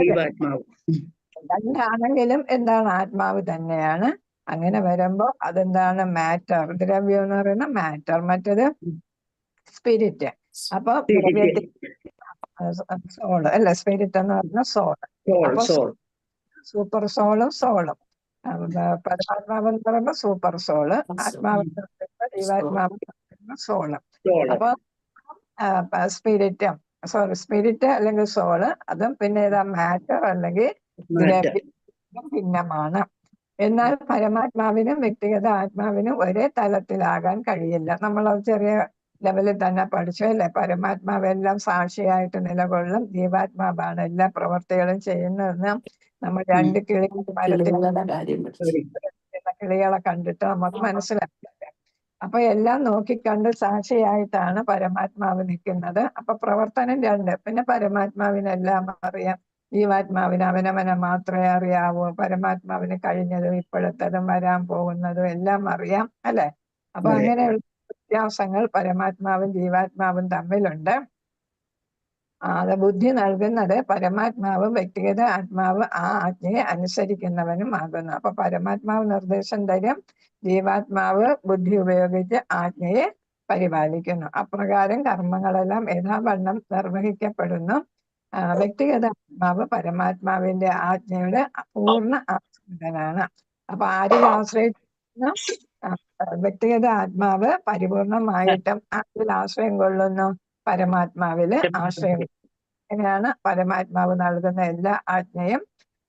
രണ്ടാണെങ്കിലും എന്താണ്, ആത്മാവ് തന്നെയാണ്. അങ്ങനെ വരുമ്പോ അതെന്താണ്, മാറ്റർ. ദ്രവ്യം എന്ന് പറയുന്ന മാറ്റർ, മറ്റത് സ്പിരിറ്റ്. അപ്പൊ ദ്രവ്യത്തിൽ സോള് അല്ലെ, സ്പിരിറ്റ് എന്ന് പറഞ്ഞ സോള്. അപ്പൊ സൂപ്പർ സോളും സോളും. പരമാത്മാവ് എന്ന് പറയുമ്പോ സൂപ്പർ സോള്, ആത്മാവ് ജീവാത്മാവ് സോള്. അപ്പൊ സ്പിരിറ്റ് അല്ലെങ്കിൽ സോള്, അതും പിന്നെ ഏതാ, മാറ്റർ അല്ലെങ്കിൽ ദ്രവ്യം ഭിന്നമാണ്. എന്നാൽ പരമാത്മാവിനും വ്യക്തിഗത ആത്മാവിനും ഒരേ തലത്തിലാകാൻ കഴിയില്ല. നമ്മൾ ചെറിയ ലെവലിൽ തന്നെ പഠിച്ചു അല്ലെ. പരമാത്മാവെല്ലാം സാക്ഷിയായിട്ട് നിലകൊള്ളും, ജീവാത്മാവാണ് എല്ലാ പ്രവർത്തികളും ചെയ്യുന്നതെന്ന് നമ്മൾ 2 കിളികളെ കണ്ടിട്ട് നമുക്ക് മനസ്സിലാക്കില്ല. അപ്പൊ എല്ലാം നോക്കിക്കണ്ട് സാക്ഷിയായിട്ടാണ് പരമാത്മാവ് നിൽക്കുന്നത്. അപ്പൊ പ്രവർത്തനം രണ്ട്. പിന്നെ പരമാത്മാവിനെല്ലാം അറിയാം. ജീവാത്മാവിന് അവനവനെ മാത്രമേ അറിയാവൂ. പരമാത്മാവിന് കഴിഞ്ഞതും ഇപ്പോഴത്തതും വരാൻ പോകുന്നതും എല്ലാം അറിയാം, അല്ലെ? അപ്പൊ അങ്ങനെയുള്ള വ്യത്യാസങ്ങൾ പരമാത്മാവും ജീവാത്മാവും തമ്മിലുണ്ട്. അത് ബുദ്ധി നൽകുന്നത് പരമാത്മാവ്, വ്യക്തിഗത ആത്മാവ് ആ ആജ്ഞയെ അനുസരിക്കുന്നവനും ആകുന്നു. അപ്പൊ പരമാത്മാവ് നിർദ്ദേശം തരും, ജീവാത്മാവ് ബുദ്ധി ഉപയോഗിച്ച് ആജ്ഞയെ പരിപാലിക്കുന്നു. അപ്രകാരം കർമ്മങ്ങളെല്ലാം യഥാവണ്ണം നിർവഹിക്കപ്പെടുന്നു. വ്യക്തിഗത ആത്മാവ് പരമാത്മാവിന്റെ ആജ്ഞയുടെ പൂർണ്ണ ആശ്രിതനാണ്. അപ്പൊ ആരിൽ ആശ്രയിക്കുന്നു? വ്യക്തിഗത ആത്മാവ് പരിപൂർണമായിട്ടും ആരിൽ ആശ്രയം കൊള്ളുന്നു? പരമാത്മാവില് ആശ്രയം. അങ്ങനെയാണ് പരമാത്മാവ് നൽകുന്ന എല്ലാ ആജ്ഞയും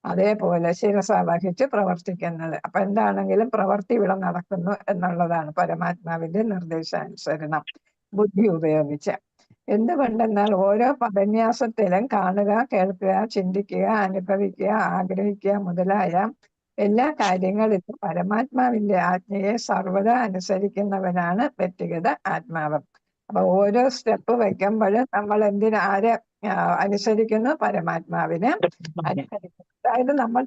അതേപോലെ ശിരസ വഹിച്ച് പ്രവർത്തിക്കുന്നത്. അപ്പൊ എന്താണെങ്കിലും പ്രവൃത്തി ഇവിടെ നടക്കുന്നു എന്നുള്ളതാണ് പരമാത്മാവിന്റെ നിർദ്ദേശാനുസരണം ബുദ്ധി ഉപയോഗിച്ച്. എന്തുകൊണ്ടെന്നാൽ ഓരോ പദന്യാസത്തിലും കാണുക, കേൾക്കുക, ചിന്തിക്കുക, അനുഭവിക്കുക, ആഗ്രഹിക്കുക മുതലായ എല്ലാ കാര്യങ്ങളിലും പരമാത്മാവിന്റെ ആജ്ഞയെ സർവ്വത അനുസരിക്കുന്നവനാണ് വ്യക്തിഗത ആത്മാവ്. അപ്പൊ ഓരോ സ്റ്റെപ്പ് വയ്ക്കുമ്പോഴും നമ്മൾ ആരെ അനുസരിക്കുന്നു? പരമാത്മാവിനെ അനുസരിക്കുന്നു. അതായത് നമ്മൾ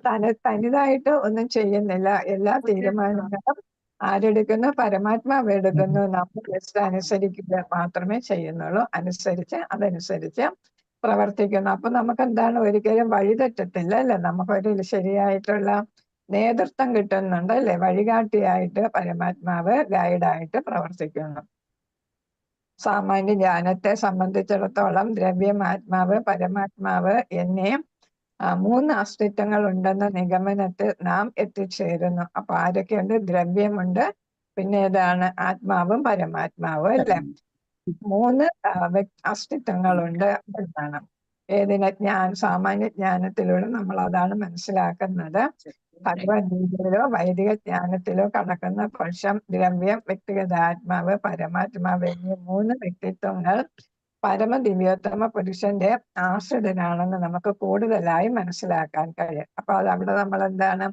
തനിതായിട്ട് ഒന്നും ചെയ്യുന്നില്ല. എല്ലാ തീരുമാനങ്ങളും ആരെടുക്കുന്നു? പരമാത്മാവ് എടുക്കുന്നു. നമ്മൾ ജസ്റ്റ് അനുസരിക്കുക മാത്രമേ ചെയ്യുന്നുള്ളൂ. അതനുസരിച്ച് പ്രവർത്തിക്കുന്നു. അപ്പൊ നമുക്ക് എന്താണ്? ഒരിക്കലും വഴിതെറ്റത്തില്ല, അല്ലെ? നമുക്കൊരു ശരിയായിട്ടുള്ള നേതൃത്വം കിട്ടുന്നുണ്ട്, അല്ലെ? വഴികാട്ടിയായിട്ട് പരമാത്മാവ് ഗൈഡായിട്ട് പ്രവർത്തിക്കുന്നു. സാമാന്യ ജ്ഞാനത്തെ സംബന്ധിച്ചിടത്തോളം ദ്രവ്യം, ആത്മാവ്, പരമാത്മാവ് എന്നീ 3 അസ്തിത്വങ്ങൾ ഉണ്ടെന്ന നിഗമനത്തിൽ നാം എത്തിച്ചേരുന്നു. അപ്പൊ ആരൊക്കെയുണ്ട്? ദ്രവ്യമുണ്ട്, പിന്നെ ഏതാണ്? ആത്മാവും പരമാത്മാവും, അല്ലെ? 3 അസ്തിത്വങ്ങളുണ്ട് എന്നാണ് സാമാന്യ ജ്ഞാനത്തിലൂടെ നമ്മൾ അതാണ് മനസ്സിലാക്കുന്നത്. ഭഗവത്ഗീതയിലോ വൈദിക ജ്ഞാനത്തിലോ കടക്കുന്ന പക്ഷം ദ്രവ്യം, വ്യക്തിഗത ആത്മാവ്, പരമാത്മാവ് എന്നീ 3 വ്യക്തിത്വങ്ങൾ പരമദിവ്യോത്തമ പുരുഷന്റെ ആശ്രിതനാണെന്ന് നമുക്ക് കൂടുതലായി മനസ്സിലാക്കാൻ കഴിയും. അപ്പൊ അത് അവിടെ നമ്മൾ എന്താണ്?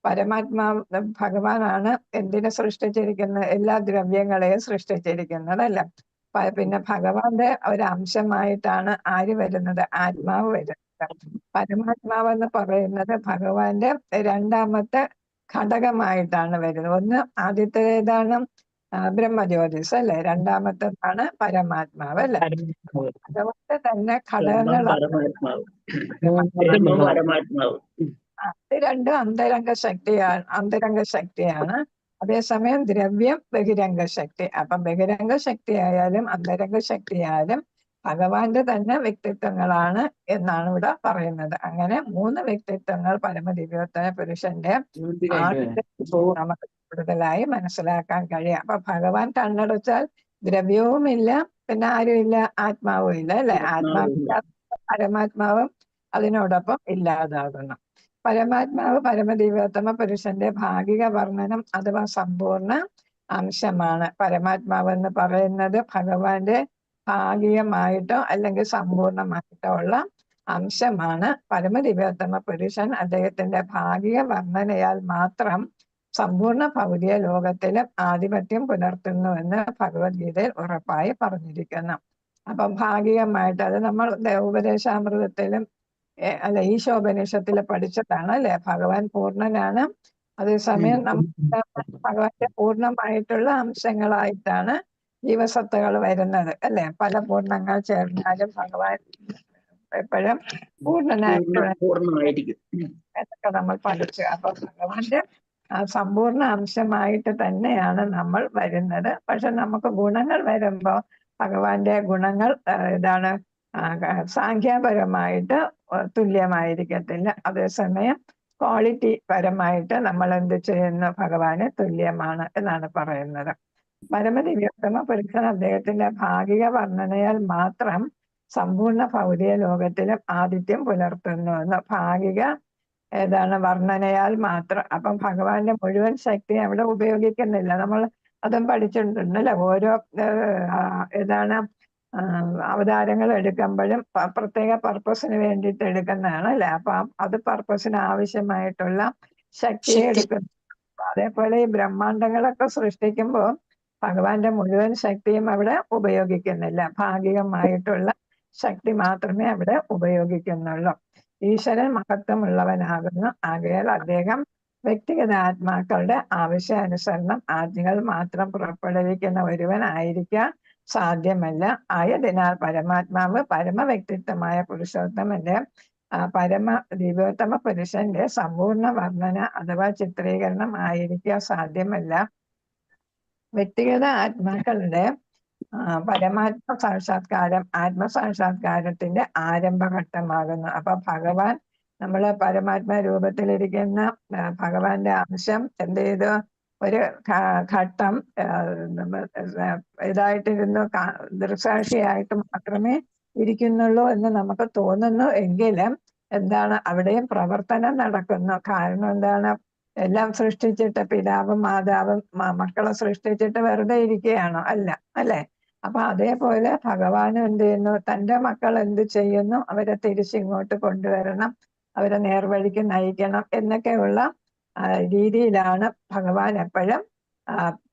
പരമാത്മാവ് ഭഗവാനാണ് എന്തിനെ സൃഷ്ടിച്ചിരിക്കുന്നത്? എല്ലാ ദ്രവ്യങ്ങളെയും സൃഷ്ടിച്ചിരിക്കുന്നത്, അല്ല? പിന്നെ ഭഗവാന്റെ ഒരു അംശമായിട്ടാണ് ആര് വരുന്നത്? ആത്മാവ് വരുന്നത്. പരമാത്മാവ് എന്ന് പറയുന്നത് ഭഗവാന്റെ രണ്ടാമത്തെ ഘടകമായിട്ടാണ് വരുന്നത്. ഒന്ന് ആദ്യത്തേതാണ് ബ്രഹ്മജ്യോതിസ്, അല്ലെ? രണ്ടാമത്തേതാണ് പരമാത്മാവ്, അല്ലെ? ഭഗവാന്റെ തന്നെ ഘടകങ്ങളാണ് പരമാത്മാവ്. ഇത് രണ്ടും അന്തരംഗ ശക്തിയാണ്. അതേസമയം ദ്രവ്യം ബഹിരംഗ ശക്തി. അപ്പൊ ബഹിരംഗ ശക്തിയായാലും അന്തരംഗ ശക്തിയായാലും ഭഗവാന്റെ തന്നെ വ്യക്തിത്വങ്ങളാണ് എന്നാണ് ഇവിടെ പറയുന്നത്. അങ്ങനെ 3 വ്യക്തിത്വങ്ങൾ പരമദിവ്യോത്തമ പുരുഷന്റെ നമുക്ക് കൂടുതലായി മനസ്സിലാക്കാൻ കഴിയും. അപ്പൊ ഭഗവാൻ കണ്ണടച്ചാൽ ദ്രവ്യവുമില്ല, പിന്നെ ആരുമില്ല? ആത്മാവും ഇല്ല, അല്ലെ? ആത്മാവില്ലാത്ത പരമാത്മാവും അതിനോടൊപ്പം ഇല്ലാതാകുന്നു. പരമാത്മാവ് പരമദിവ്യോത്തമ പുരുഷന്റെ ഭാഗിക വർണ്ണനം അഥവാ സമ്പൂർണ്ണ അംശമാണ്. പരമാത്മാവ് എന്ന് പറയുന്നത് ഭഗവാന്റെ ഭാഗികമായിട്ടോ അല്ലെങ്കിൽ സമ്പൂർണമായിട്ടോ ഉള്ള അംശമാണ്. പരമദിവ്യോത്തമ പുരുഷൻ അദ്ദേഹത്തിന്റെ ഭാഗിക വർണ്ണനയാൽ മാത്രം സമ്പൂർണ്ണ ഭൗതിക ലോകത്തിലും ആധിപത്യം പുലർത്തുന്നുവെന്ന് ഭഗവത്ഗീതയിൽ ഉറപ്പായി പറഞ്ഞിരിക്കുന്നു. അപ്പൊ ഭാഗികമായിട്ട് അത് നമ്മൾ ഉപദേശാമൃതത്തിലും അല്ല ഈശോപനിഷത്തിൽ പഠിച്ചതാണ്, അല്ലെ? ഭഗവാൻ പൂർണ്ണനാണ്. അതേസമയം നമ്മൾ ഭഗവാന്റെ പൂർണ്ണമായിട്ടുള്ള അംശങ്ങളായിട്ടാണ് ജീവസത്തകൾ വരുന്നത്, അല്ലെ? പല പൂർണ്ണങ്ങൾ ചേർന്നാലും ഭഗവാൻ എപ്പോഴും പൂർണ്ണമായിരിക്കും എന്നൊക്കെ നമ്മൾ പഠിച്ചു. അപ്പൊ ഭഗവാന്റെ സമ്പൂർണ്ണ അംശമായിട്ട് തന്നെയാണ് നമ്മൾ വരുന്നത്. പക്ഷെ നമുക്ക് ഗുണങ്ങൾ വരുമ്പോ ഭഗവാന്റെ ഗുണങ്ങൾ ഇതാണ് സാഖ്യപരമായിട്ട് തുല്യമായിരിക്കത്തില്ല. അതേസമയം ക്വാളിറ്റി പരമായിട്ട് നമ്മൾ എന്ത് ചെയ്യുന്നു? ഭഗവാന് തുല്യമാണ് എന്നാണ് പറയുന്നത്. പരമദിവ്യോത്തമ പുരുഷൻ അദ്ദേഹത്തിന്റെ ഭാഗിക വർണ്ണനയാൽ മാത്രം സമ്പൂർണ്ണ ഭൗതിക ലോകത്തിലും ആതിഥ്യം പുലർത്തുന്നു എന്ന്. ഭാഗിക വർണ്ണനയാൽ മാത്രം. അപ്പം ഭഗവാന്റെ മുഴുവൻ ശക്തി അവിടെ ഉപയോഗിക്കുന്നില്ല. നമ്മൾ അതും പഠിച്ചിട്ടുണ്ടല്ലേ? ഓരോ അവതാരങ്ങൾ എടുക്കുമ്പോഴും പ്രത്യേക പർപ്പസിന് വേണ്ടിയിട്ട് എടുക്കുന്നതാണ്, അല്ലെ? അപ്പൊ അത് പർപ്പസിന് ആവശ്യമായിട്ടുള്ള ശക്തിയെ എടുക്കുന്നു. അതേപോലെ ഈ ബ്രഹ്മാണ്ടങ്ങളൊക്കെ സൃഷ്ടിക്കുമ്പോൾ ഭഗവാന്റെ മുഴുവൻ ശക്തിയും അവിടെ ഉപയോഗിക്കുന്നില്ല. ഭാഗികമായിട്ടുള്ള ശക്തി മാത്രമേ അവിടെ ഉപയോഗിക്കുന്നുള്ളൂ. ഈശ്വരൻ മഹത്വമുള്ളവനാകുന്നു. ആകയാൽ അദ്ദേഹം വ്യക്തിഗത ആത്മാക്കളുടെ ആവശ്യാനുസരണം ആജ്ഞകൾ മാത്രം പുറപ്പെടുവിക്കുന്ന ഒരുവൻ ആയിരിക്കാൻ സാധ്യമല്ല. ആയതിനാൽ പരമാത്മാവ് പരമവ്യക്തിത്വമായ പുരുഷോത്തമന്റെ പരമ ദിവ്യോത്തമ പുരുഷന്റെ സമ്പൂർണ്ണ വർണ്ണന അഥവാ ചിത്രീകരണം ആയിരിക്കാൻ സാധ്യമല്ല. വ്യക്തിഗത ആത്മാക്കളുടെ പരമാത്മ സാക്ഷാത്കാരം ആത്മസാക്ഷാത്കാരത്തിന്റെ ആരംഭഘട്ടമാകുന്നു. അപ്പൊ ഭഗവാൻ നമ്മള് പരമാത്മ രൂപത്തിലിരിക്കുന്ന ഭഗവാന്റെ അംശം എന്ത് ചെയ്തു? ഒരു ഘട്ടം ഇതായിട്ടിരുന്നു ദൃക്സാക്ഷിയായിട്ട് മാത്രമേ ഇരിക്കുന്നുള്ളൂ എന്ന് നമുക്ക് തോന്നുന്നു. എങ്കിലും എന്താണ് അവിടെയും പ്രവർത്തനം നടക്കുന്നു. കാരണം എന്താണ്? എല്ലാം സൃഷ്ടിച്ചിട്ട് പിതാവും മാതാവും മക്കളെ സൃഷ്ടിച്ചിട്ട് വെറുതെ ഇരിക്കുകയാണോ? അല്ല, അല്ലെ? അപ്പൊ അതേപോലെ ഭഗവാനും എന്ത് ചെയ്യുന്നു? തന്റെ മക്കൾ എന്ത് ചെയ്യുന്നു അവരെ തിരിച്ചിങ്ങോട്ട് കൊണ്ടുവരണം, അവരെ നേർവഴിക്ക് നയിക്കണം എന്നൊക്കെയുള്ള രീതിയിലാണ് ഭഗവാൻ എപ്പോഴും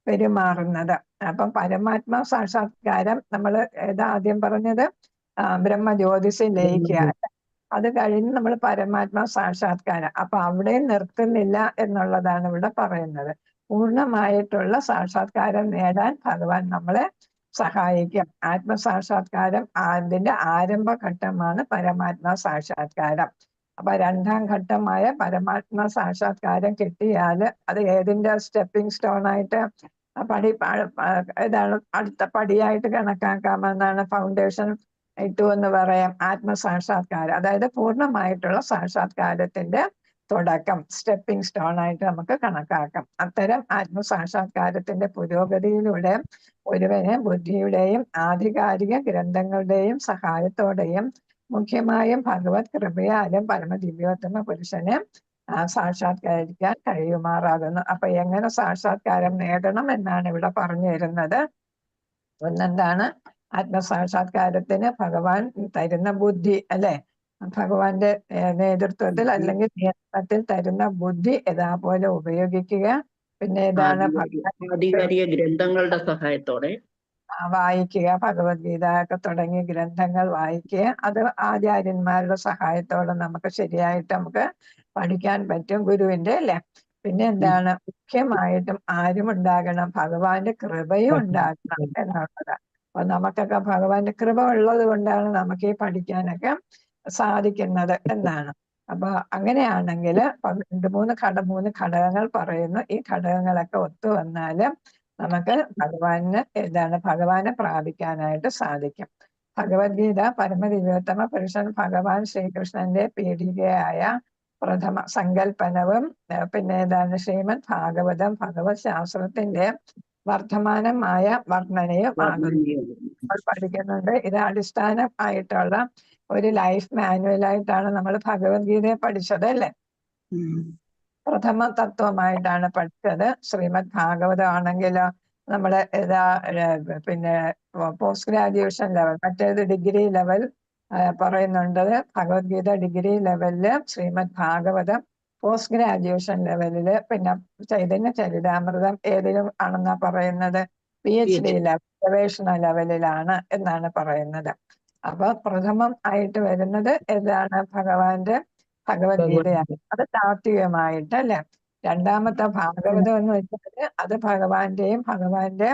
പെരുമാറുന്നത്. അപ്പം പരമാത്മാ സാക്ഷാത്കാരം നമ്മൾ ഏതാ ആദ്യം പറഞ്ഞത്? ബ്രഹ്മജ്യോതിസിൽ ലയിക്കുക. അത് കഴിഞ്ഞ് നമ്മൾ പരമാത്മാ സാക്ഷാത്കാരം. അപ്പൊ അവിടെ നിർത്തുന്നില്ല എന്നുള്ളതാണ് ഇവിടെ പറയുന്നത്. പൂർണ്ണമായിട്ടുള്ള സാക്ഷാത്കാരം നേടാൻ ഭഗവാൻ നമ്മളെ സഹായിക്കും. ആത്മസാക്ഷാത്കാരം അതിന്റെ ആരംഭഘട്ടമാണ് പരമാത്മാ സാക്ഷാത്കാരം. അപ്പൊ രണ്ടാം ഘട്ടമായ പരമാത്മാ സാക്ഷാത്കാരം കിട്ടിയാൽ അത് ഏതിന്റെ സ്റ്റെപ്പിംഗ് സ്റ്റോൺ ആയിട്ട് ഏതാണ് അടുത്ത പടിയായിട്ട് കണക്കാക്കാമെന്നാണ്? ഫൗണ്ടേഷൻ ഇട്ടു എന്ന് പറയാം. ആത്മസാക്ഷാത്കാരം, അതായത് പൂർണ്ണമായിട്ടുള്ള സാക്ഷാത്കാരത്തിന്റെ തുടക്കം, സ്റ്റെപ്പിംഗ് സ്റ്റോൺ ആയിട്ട് നമുക്ക് കണക്കാക്കാം. അത്തരം ആത്മസാക്ഷാത്കാരത്തിന്റെ പുരോഗതിയിലൂടെ ഒരുവന് ബുദ്ധിയുടെയും ആധികാരിക ഗ്രന്ഥങ്ങളുടെയും സഹായത്തോടെയും മുഖ്യമായും ഭഗവത് കൃപയാലും പരമദിവ്യോത്തമ പുരുഷനെ സാക്ഷാത്കരിക്കാൻ കഴിയുമാറാകുന്നു. അപ്പൊ എങ്ങനെ സാക്ഷാത്കാരം നേടണം എന്നാണ് ഇവിടെ പറഞ്ഞു തരുന്നത്. ഒന്നെന്താണ്? ആത്മസാക്ഷാത്കാരത്തിന് ഭഗവാൻ തരുന്ന ബുദ്ധി, അല്ലെ? ഭഗവാന്റെ നേതൃത്വത്തിൽ അല്ലെങ്കിൽ നിയന്ത്രണത്തിൽ തരുന്ന ബുദ്ധി യഥാപോലെ ഉപയോഗിക്കുക. പിന്നെ ഏതാണ്? ആധികാരിക ഗ്രന്ഥങ്ങളുടെ സഹായത്തോടെ വായിക്കുക. ഭഗവത്ഗീത ഒക്കെ തുടങ്ങിയ ഗ്രന്ഥങ്ങൾ വായിക്കുക. അത് ആചാര്യന്മാരുടെ സഹായത്തോടെ നമുക്ക് ശരിയായിട്ട് നമുക്ക് പഠിക്കാൻ പറ്റും, ഗുരുവിന്റെ, അല്ലെ? പിന്നെ എന്താണ്? മുഖ്യമായിട്ടും ആരും ഉണ്ടാകണം? ഭഗവാന്റെ കൃപയും ഉണ്ടാകണം എന്നുള്ളത്. അപ്പൊ നമുക്കൊക്കെ ഭഗവാന്റെ കൃപ ഉള്ളത് കൊണ്ടാണ് നമുക്ക് ഈ പഠിക്കാനൊക്കെ സാധിക്കുന്നത് എന്നാണ്. അപ്പൊ അങ്ങനെയാണെങ്കിൽ മൂന്ന് ഘടകങ്ങൾ പറയുന്നു. ഈ ഘടകങ്ങളൊക്കെ ഒത്തു വന്നാല് നമുക്ക് ഭഗവാനെ പ്രാപിക്കാനായിട്ട് സാധിക്കും. ഭഗവത്ഗീത പരമദിവ്യോത്തമ പുരുഷൻ ഭഗവാൻ ശ്രീകൃഷ്ണന്റെ പീഠികയായ പ്രഥമ സങ്കല്പനവും പിന്നെ ശ്രീമദ് ഭാഗവതം ഭഗവത് ശാസ്ത്രത്തിന്റെ വർദ്ധമാനമായ വർണ്ണനയും ആകുന്നു. നമ്മൾ പഠിക്കുന്നുണ്ട്. ഇത് അടിസ്ഥാനമായിട്ടുള്ള ഒരു ലൈഫ് മാനുവലായിട്ടാണ് നമ്മൾ ഭഗവത്ഗീതയെ പഠിച്ചത്, അല്ലേ? പ്രഥമ തത്വമായിട്ടാണ് പഠിച്ചത്. ശ്രീമദ് ഭാഗവതം ആണെങ്കിലോ നമ്മള് പിന്നെ പോസ്റ്റ് ഗ്രാജുവേഷൻ ലെവൽ, മറ്റേത് ഡിഗ്രി ലെവൽ പറയുന്നുണ്ട്. ഭഗവത്ഗീത ഡിഗ്രി ലെവലില്, ശ്രീമദ് ഭാഗവതം പോസ്റ്റ് ഗ്രാജുവേഷൻ ലെവലില്, പിന്നെ ചൈതന്യ ചരിതാമൃതം ഏതിലും ആണെന്നാ പറയുന്നത്? PhD ലെവൽ, ഗവേഷണ ലെവലിലാണ് എന്നാണ് പറയുന്നത്. അപ്പൊ പ്രഥമം ആയിട്ട് വരുന്നത് ഏതാണ്? ഭഗവത്ഗീതയാണ്. അത് താത്വികമായിട്ട്, അല്ലെ? രണ്ടാമത്തെ ഭാഗവതം എന്ന് വെച്ചാൽ അത് ഭഗവാന്റെയും ഭഗവാന്റെ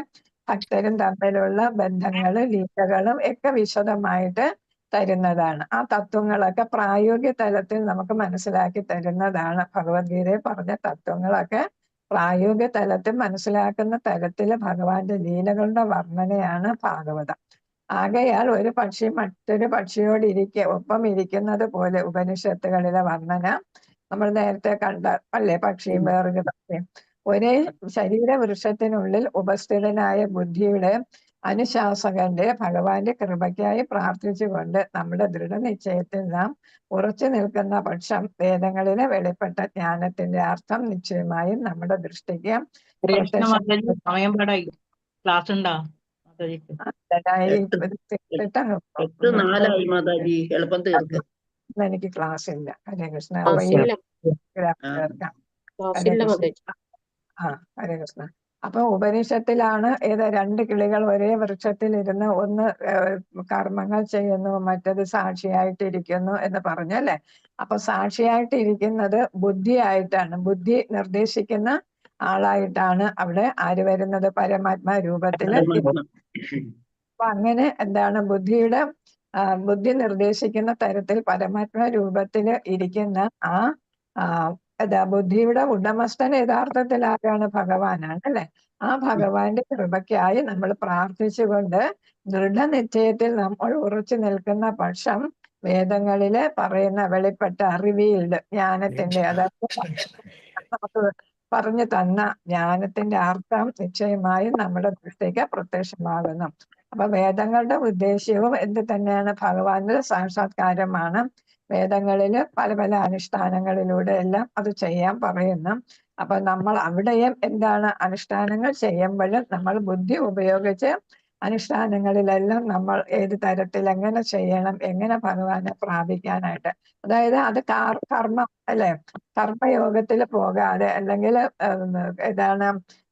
ഭക്തരും തമ്മിലുള്ള ബന്ധങ്ങളും ലീലകളും ഒക്കെ വിശദമായിട്ട് തരുന്നതാണ്. ആ തത്വങ്ങളൊക്കെ പ്രായോഗിക തലത്തിൽ നമുക്ക് മനസ്സിലാക്കി തരുന്നതാണ്. ഭഗവത്ഗീതയിൽ പറഞ്ഞ തത്വങ്ങളൊക്കെ പ്രായോഗിക തലത്തിൽ മനസ്സിലാക്കുന്ന തരത്തില് ഭഗവാന്റെ ലീലകളുടെ വർണ്ണനയാണ് ഭാഗവതം. ആകയാൽ ഒരു പക്ഷി മറ്റൊരു പക്ഷിയോട് ഒപ്പം ഇരിക്കുന്നത് പോലെ ഉപനിഷത്തുകളിലെ വർണ്ണന നമ്മൾ നേരത്തെ കണ്ട, അല്ലേ? പക്ഷിയും വേറൊരു പക്ഷിയും ഒരേ ശരീരവൃക്ഷത്തിനുള്ളിൽ ഉപസ്ഥിതനായ ബുദ്ധിയുടെ അനുശാസകന്റെ ഭഗവാന്റെ കൃപയ്ക്കായി പ്രാർത്ഥിച്ചുകൊണ്ട് നമ്മുടെ ദൃഢനിശ്ചയത്തിൽ നാം ഉറച്ചു നിൽക്കുന്ന പക്ഷം വേദങ്ങളിലെ വെളിപ്പെട്ട ജ്ഞാനത്തിന്റെ അർത്ഥം നിശ്ചയമായും നമ്മുടെ ദൃഷ്ടിക്ക് സമയം പാടായി. ക്ലാസ് ഉണ്ടോ? 8:04 മാതാജി, എളുപ്പം തീർക്ക്. എനിക്ക് ക്ലാസ് ഇല്ല. ഹരേ കൃഷ്ണ. അപ്പൊ ഈ ഹരേ കൃഷ്ണ. ഹരേ കൃഷ്ണ. അപ്പൊ ഉപനിഷത്തിലാണ് ഏത് 2 കിളികൾ ഒരേ വൃക്ഷത്തിലിരുന്ന് ഒന്ന് കർമ്മങ്ങൾ ചെയ്യുന്നു, മറ്റത് സാക്ഷിയായിട്ടിരിക്കുന്നു എന്ന് പറഞ്ഞല്ലേ. അപ്പൊ സാക്ഷിയായിട്ടിരിക്കുന്നത് ബുദ്ധിയായിട്ടാണ്, ബുദ്ധി നിർദ്ദേശിക്കുന്ന ആളായിട്ടാണ് അവിടെ ആര് വരുന്നത്? പരമാത്മാ രൂപത്തില്. അപ്പൊ അങ്ങനെ എന്താണ് ബുദ്ധി നിർദ്ദേശിക്കുന്ന തരത്തിൽ പരമാത്മ രൂപത്തില് ഇരിക്കുന്ന ബുദ്ധിയുടെ ഉടമസ്ഥൻ യഥാർത്ഥത്തിൽ ആരാണ്? ഭഗവാനാണ് അല്ലെ. ആ ഭഗവാന്റെ കൃപയ്ക്കായി നമ്മൾ പ്രാർത്ഥിച്ചുകൊണ്ട് ദൃഢനിശ്ചയത്തിൽ നമ്മൾ ഉറച്ചു നിൽക്കുന്ന പക്ഷം വേദങ്ങളില് പറയുന്ന വെളിപ്പെട്ട റിവീൽഡ് ജ്ഞാനത്തിന്റെ, അതായത് നമുക്ക് പറഞ്ഞു തന്ന ജ്ഞാനത്തിന്റെ അർത്ഥം നിശ്ചയമായും നമ്മുടെ ദൃഷ്ടിക്ക് പ്രത്യക്ഷമാകുന്നു. അപ്പൊ വേദങ്ങളുടെ ഉദ്ദേശ്യവും എന്ത് തന്നെയാണ്? ഭഗവാന്റെ സാക്ഷാത്കാരമാണ്. വേദങ്ങളില് പല പല അനുഷ്ഠാനങ്ങളിലൂടെ എല്ലാം അത് ചെയ്യാൻ പറയുന്നു. അപ്പൊ നമ്മൾ അവിടെയും എന്താണ് അനുഷ്ഠാനങ്ങൾ ചെയ്യുമ്പോഴും നമ്മൾ ബുദ്ധി ഉപയോഗിച്ച് അനുഷ്ഠാനങ്ങളിലെല്ലാം നമ്മൾ ഏത് തരത്തിൽ എങ്ങനെ ചെയ്യണം, എങ്ങനെ ഭഗവാനെ പ്രാപിക്കാനായിട്ട്, അതായത് അത് കർമ്മം അല്ലെ, കർമ്മയോഗത്തിൽ പോകാതെ അല്ലെങ്കിൽ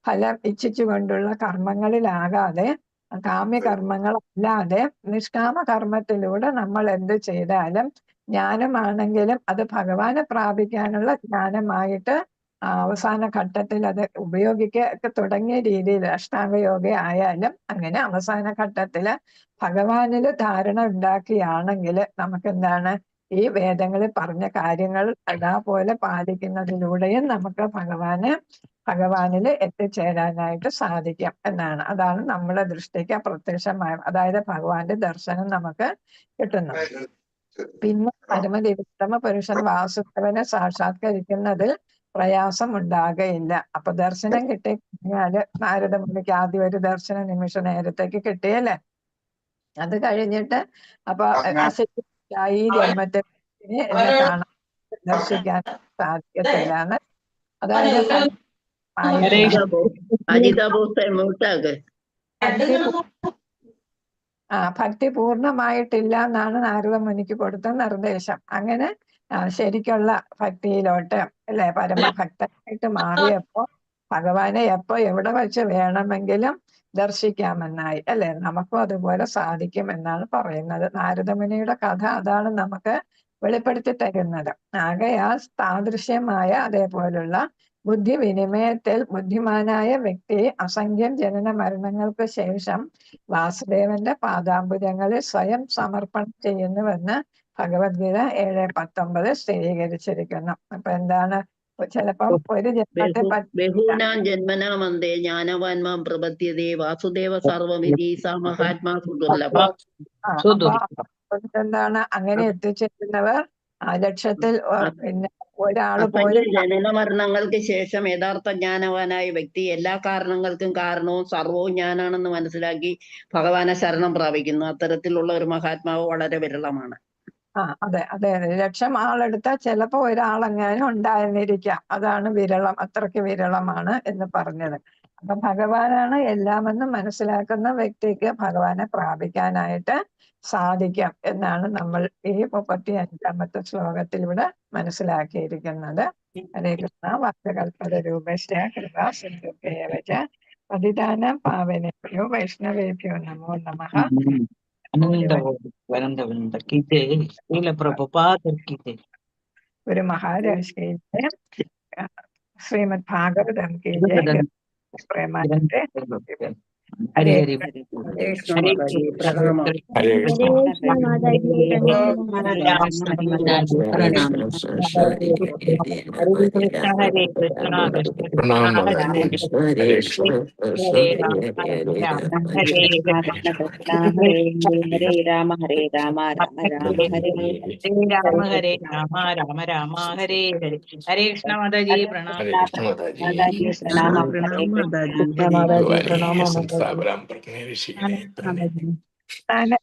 ഫലം ഇച്ഛിച്ചുകൊണ്ടുള്ള കർമ്മങ്ങളിലാകാതെ, കാമ്യകർമ്മങ്ങളല്ലാതെ നിഷ്കാമ കർമ്മത്തിലൂടെ നമ്മൾ എന്ത് ചെയ്താലും ജ്ഞാനമാണെങ്കിലും അത് ഭഗവാനെ പ്രാപിക്കാനുള്ള ജ്ഞാനമായിട്ട് അവസാന ഘട്ടത്തിൽ അത് ഉപയോഗിക്ക തുടങ്ങിയ രീതിയിൽ അഷ്ടാംഗയോഗ ആയാലും അങ്ങനെ അവസാന ഘട്ടത്തില് ഭഗവാനില് ധാരണ ഉണ്ടാക്കിയാണെങ്കിൽ നമുക്ക് എന്താണ് ഈ വേദങ്ങളിൽ പറഞ്ഞ കാര്യങ്ങൾ അതേപോലെ പാലിക്കുന്നതിലൂടെയും നമുക്ക് ഭഗവാനിൽ എത്തിച്ചേരാനായിട്ട് സാധിക്കും എന്നാണ്. അതാണ് നമ്മുടെ ദൃഷ്ടിക്ക് പ്രത്യക്ഷമായ, അതായത് ഭഗവാന്റെ ദർശനം നമുക്ക് കിട്ടുന്നു. പിന്നെ പരമദിവ്യമ പുരുഷൻ വാസുദേവനെ സാക്ഷാത്കരിക്കുന്നതിൽ പ്രയാസം ഉണ്ടാകുകയില്ല. അപ്പൊ ദർശനം കിട്ടിക്കഴിഞ്ഞാല് നാരദ മുനിക്ക് ആദ്യം ഒരു ദർശന നിമിഷ നേരത്തേക്ക് കിട്ടിയല്ലേ. അത് കഴിഞ്ഞിട്ട് അപ്പൊ ഈ ജന്മത്തെ എന്നെ കാണാൻ ദർശിക്കാൻ സാധിക്കത്തില്ല. അതായത് ഭക്തി പൂർണ്ണമായിട്ടില്ല എന്നാണ് നാരദ മുനിക്ക് കൊടുത്ത നിർദ്ദേശം. അങ്ങനെ ശരിക്കുള്ള ഭക്തിയിലോട്ട് അല്ലെ പരമഭക്തനായിട്ട് മാറിയപ്പോ ഭഗവാനെ എപ്പോ എവിടെ വെച്ച് വേണമെങ്കിലും ദർശിക്കാമെന്നായി അല്ലെ. നമുക്കും അതുപോലെ സാധിക്കും എന്നാണ് പറയുന്നത്. നാരദമുനിയുടെ കഥ അതാണ് നമുക്ക് വെളിപ്പെടുത്തി തരുന്നത്. ആകയാൽ താദൃശ്യമായ അതേപോലുള്ള ബുദ്ധി വിനിമയത്തിൽ ബുദ്ധിമാനായ വ്യക്തി അസംഖ്യം ജനന മരണങ്ങൾക്ക് ശേഷം വാസുദേവന്റെ പാദാംബുജങ്ങളിൽ സ്വയം സമർപ്പണം ചെയ്യുന്നുവെന്ന് ഭഗവത്ഗീത 7:19 സ്ഥിരീകരിച്ചിരിക്കുന്നു. അപ്പൊ എന്താണ്, ചിലപ്പം ഒരു ജന്മത്തെ ബഹൂനാം ജന്മനാമന്തേ ജ്ഞാനവാൻമാം പ്രപദ്യതേ വാസുദേവ സർവമിതി സ മഹാത്മാ സുദുർലഭ. എന്താണ് അങ്ങനെ എത്തിച്ചേരുന്നവർ ലക്ഷത്തിൽ പിന്നെ ഒരാള് പോലും. ജനന മരണങ്ങൾക്ക് ശേഷം യഥാർത്ഥ ജ്ഞാനവാനായ വ്യക്തി എല്ലാ കാരണങ്ങൾക്കും കാരണവും സർവവും ഞാനാണെന്ന് മനസ്സിലാക്കി ഭഗവാനെ ശരണം പ്രാപിക്കുന്നു. അത്തരത്തിലുള്ള ഒരു മഹാത്മാവ് വളരെ വിരളമാണ്. അതെ അതെ അതെ. 1,00,000 ആളെടുത്താൽ ചിലപ്പോ ഒരാളെങ്ങാനും ഉണ്ടായിരുന്നിരിക്കാം. അതാണ് വിരളം, അത്രയ്ക്ക് വിരളമാണ് എന്ന് പറഞ്ഞത്. അപ്പൊ ഭഗവാനാണ് എല്ലാമെന്ന് മനസ്സിലാക്കുന്ന വ്യക്തിക്ക് ഭഗവാനെ പ്രാപിക്കാനായിട്ട് സാധിക്കാം എന്നാണ് നമ്മൾ ഈ 35ാമത്തെ ശ്ലോകത്തിലൂടെ മനസ്സിലാക്കിയിരിക്കുന്നത്. ഹരേ കൃഷ്ണ. വാക്യകൽപ്പത രൂപശ്ച കൃപാ സിന്ധുഭ്യേവച പതിതാനാം പാവനേഭ്യോ വൈഷ്ണവേഭ്യോ നമോ നമഃ. ഒരു മഹാരാഷ്ട്രയിലെ ശ്രീമദ് ഭാഗവതം കി ജയ. പ്രേമാനന്ദേ. ഹരേ പ്രണാമം. ഹരേ കൃഷ്ണ. പ്രണാമം മാതാജി. ഹരേ കൃഷ്ണ. ഹരേ രാമ ഹരേ രാമ രാമ രാമ ഹരേ രാമ ഹരേ രാമ രാമ രാമ ഹരേ ഹരേ. ഹരേ കൃഷ്ണ മാതാജി. പ്രണാമം. ഹരേ കൃഷ്ണ മാതാജി. താനെ